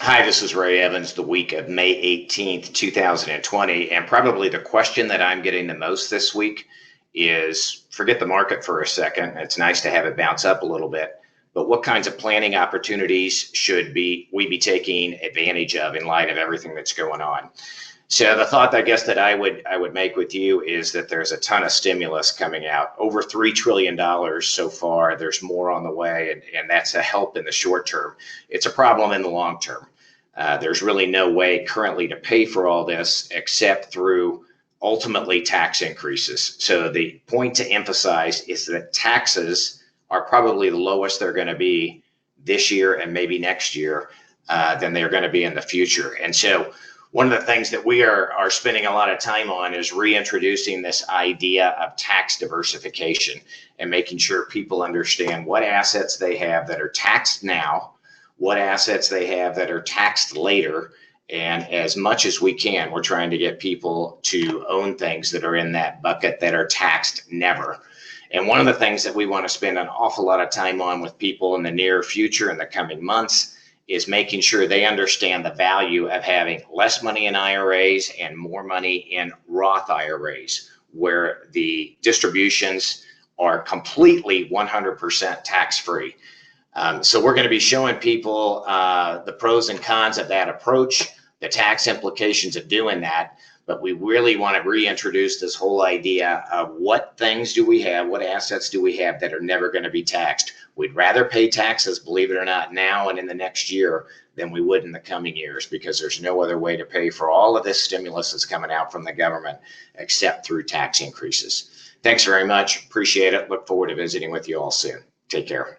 Hi, this is Ray Evans, the week of May 18th, 2020. And probably the question that I'm getting the most this week is forget the market for a second. It's nice to have it bounce up a little bit, but what kinds of planning opportunities should we be taking advantage of in light of everything that's going on? So the thought, I guess, that I would make with you is that there's a ton of stimulus coming out, over $3 trillion so far. There's more on the way, and that's a help in the short term. It's a problem in the long term. There's really no way currently to pay for all this except through ultimately tax increases. So the point to emphasize is that taxes are probably the lowest they're going to be this year and maybe next year than they're going to be in the future. And so one of the things that we are spending a lot of time on is reintroducing this idea of tax diversification and making sure people understand what assets they have that are taxed now, what assets they have that are taxed later, and as much as we can, we're trying to get people to own things that are in that bucket that are taxed never. And one of the things that we want to spend an awful lot of time on with people in the near future, in the coming months, is making sure they understand the value of having less money in IRAs and more money in Roth IRAs, where the distributions are completely 100% tax-free. So we're going to be showing people the pros and cons of that approach, the tax implications of doing that, but we really want to reintroduce this whole idea of what things do we have, what assets do we have that are never going to be taxed. We'd rather pay taxes, believe it or not, now and in the next year than we would in the coming years, because there's no other way to pay for all of this stimulus that's coming out from the government except through tax increases. Thanks very much. Appreciate it. Look forward to visiting with you all soon. Take care.